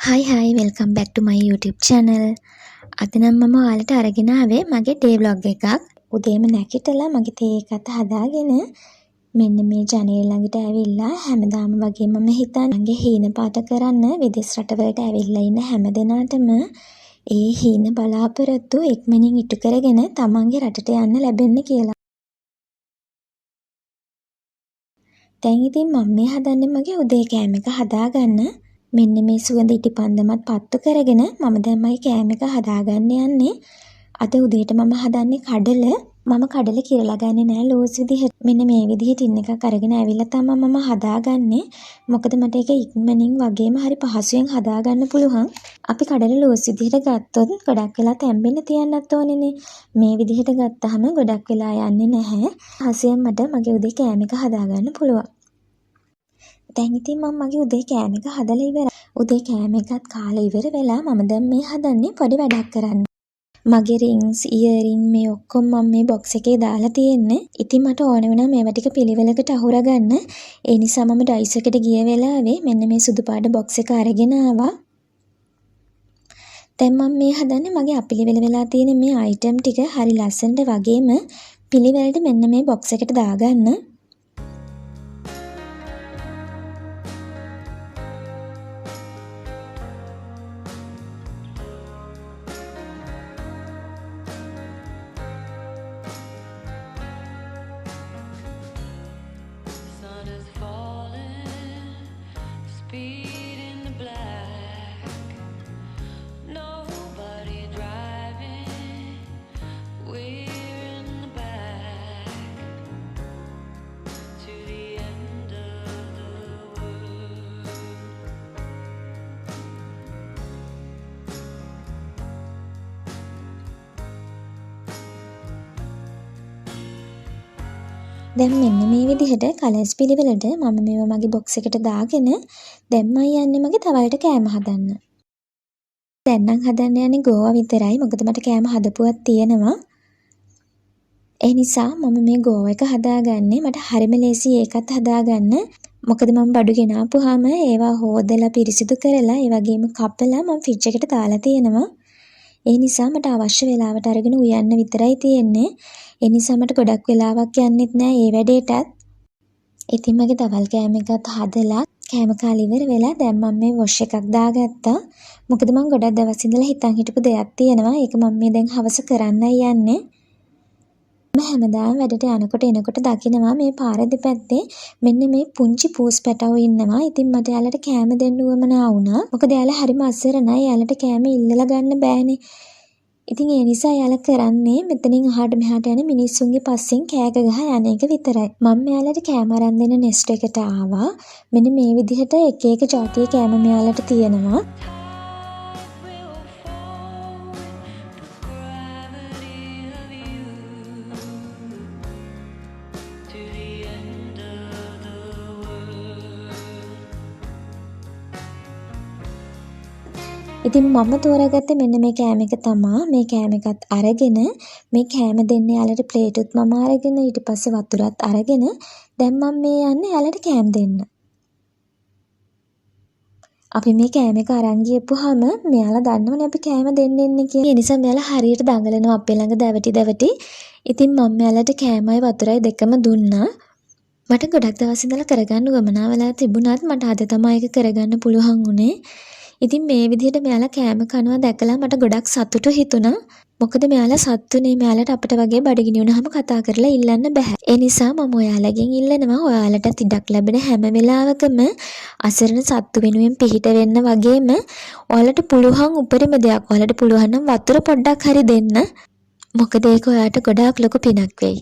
Hi, welcome back to my YouTube channel. අද නම් මම ඔයාලට අරගෙන ආවේ මගේ ඩේ vlog එකක්. උදේම නැගිටලා මගේ තේ එකත් හදාගෙන මෙන්න මේ ජනේල ළඟට ඇවිල්ලා හැමදාම වගේ මම හිතන්නේ හීන පාට කරන්න විදේශ රටවලට ඇවිල්ලා ඉන්න හැමදෙනාටම ඒ හීන බලාපොරොත්තු ඉක්මනින් ඉටු කරගෙන තමන්ගේ රටට යන්න ලැබෙන්න කියලා. දැන් ඉතින් මම මේ හදන්නේ මගේ උදේ කෑම එක හදාගන්න. මෙන්න මේ සුවඳ ඉටිපන්දමත් පත්තු කරගෙන මම දැන් මගේ කෑම එක හදාගන්න යන්නේ. අද උදේට මම හදන්නේ කඩල. මම කඩල කිරලා ගන්නේ නෑ ලූස් විදිහට. මෙන්න මේ විදිහට ටින් එකක් අරගෙන ඇවිල්ලා තමයි මම හදාගන්නේ. මොකද මට ඒක ඉක්මනින් වගේම හරි පහසුවෙන් හදාගන්න පුළුවන්. අපි කඩල ලූස් විදිහට ගත්තොත් ගොඩක් වෙලා තැම්බෙන්න තියන්නත් ඕනේනේ. මේ විදිහට ගත්තාම ගොඩක් වෙලා යන්නේ නැහැ. හසියෙන් මට මගේ උදේ කෑම එක හදාගන්න පුළුවන්. දැන් ඉතින් මම මගේ උදේ කෑම එක හදලා ඉවරයි. උදේ කෑම එකත් කාලා ඉවර වෙලා මම දැන් මේ හදන්නේ පොඩි වැඩක් කරන්න. මගේ රින්ග්ස්, ඉයරින් මේ ඔක්කොම මම මේ බොක්ස් එකේ දාලා තියෙන්නේ. ඉතින් මට ඕන වුණා මේවා ටික පිළිවෙලකට අහුරගන්න. ඒ නිසා මම ඩයිස් එකට ගිය වෙලාවේ මෙන්න මේ සුදු පාට බොක්ස් එක අරගෙන ආවා. දැන් මම මේ හදන්නේ මගේ අපිලිවෙල වෙලා තියෙන මේ අයිටම් ටික හරි ලස්සනට වගේම පිළිවෙලට මෙන්න මේ බොක්ස් එකට දාගන්න. දැන් මෙන්න මේ විදිහට කලර්ස් පිළිවෙලට මම මේවා මගේ බොක්ස් එකට දාගෙන දැන් මම යන්නේ මගේ තවලට කෑම හදන්න. දැන් නම් හදන්න යන්නේ ගෝවා විතරයි. මොකද මට කෑම හදපුවක් තියෙනවා. ඒ නිසා මම මේ ගෝවා එක හදාගන්නේ. මට හරිම ලේසි ඒකත් හදාගන්න. මොකද මම බඩු ගෙනාපුවාම ඒවා හොදලා පිරිසිදු කරලා ඒ වගේම කපලා මම ෆ්‍රිජ් එකට දාලා තියෙනවා. ඒ නිසා මට අවශ්‍ය වෙලාවට අරගෙන උයන්න විතරයි තියෙන්නේ. ඒ නිසා මට ගොඩක් වෙලාවක් යන්නෙත් නෑ මේ වැඩේටත්. ඉතින් මගේ දවල් කෑම එකත් හදලා කෑම කාලා ඉවර වෙලා දැන් මම මේ වොෂ් එකක් දාගත්තා. මොකද මම ගොඩක් දවස් ඉඳලා හිතන් හිටපු දෙයක් තියෙනවා. ඒක මම මේ දැන් හවස කරන්නයි යන්නේ. මම හැමදාම වැඩට යනකොට එනකොට දකිනවා මේ පාර දෙපැත්තේ මෙන්න මේ පුංචි පූස් පැටවෝ ඉන්නවා. ඉතින් මට යාළුවට කෑම දෙන්න උවමනා වුණා. මොකද යාළුවා හරිම අසරණයි. යාළුවට කෑම ඉල්ලලා ගන්න බෑනේ. ඉතින් ඒ නිසා යාළුවා කරන්නේ මෙතනින් අහාට මෙහාට යන මිනිස්සුන්ගේ පස්සෙන් කෑක ගහ යන එක විතරයි. මම යාළුවට කෑම අරන් දෙන නෙස්ට් එකට ආවා. මෙන්න මේ විදිහට එක එක જાතියේ කෑම යාළුවට තියෙනවා. ඉතින් මම තෝරාගත්තේ මෙන්න මේ කෑම එක තමයි. මේ කෑම එකත් අරගෙන මේ කෑම දෙන්න යාළුවට ප්ලේට් උත් මම අරගෙන ඊට පස්සේ වතුරත් අරගෙන දැන් මම මේ යන්නේ යාළුවට කෑම දෙන්න. අපි මේ කෑම එක අරන් ගියපුවාම මෙයාලා දන්නවනේ අපි කෑම දෙන්න එන්නේ කියලා. ඒ නිසා මෙයාලා හරියට දඟලනවා අපේ ළඟ දැවටි. ඉතින් මම මෙයාලට කෑමයි වතුරයි දෙකම දුන්නා. මට ගොඩක් දවස් ඉඳලා කරගන්න උවමනා වෙලා තිබුණත් මට අද තමයි ඒක කරගන්න පුළුවන් වුණේ. ඉතින් මේ විදිහට මෙයාලා කෑම කනවා දැකලා මට ගොඩක් සතුටු හිතුණා. මොකද මෙයාලා සතුටුනේ මෙයාලට අපිට වගේ බඩගිනි වුණාම කතා කරලා ඉල්ලන්න බෑ. ඒ නිසා මම ඔයාලගෙන් ඉල්ලනවා ඔයාලට ඉඩක් ලැබෙන හැම වෙලාවකම අසරණ සත්තු වෙනුවෙන් පිහිට වෙන්න වගේම ඔයාලට පුළුවන් උපරිම දෙයක් ඔයාලට පුළුවන් නම් වතුර පොඩ්ඩක් හරි දෙන්න. මොකද ඒක ඔයාලට ගොඩාක් ලොකු පිනක් වෙයි.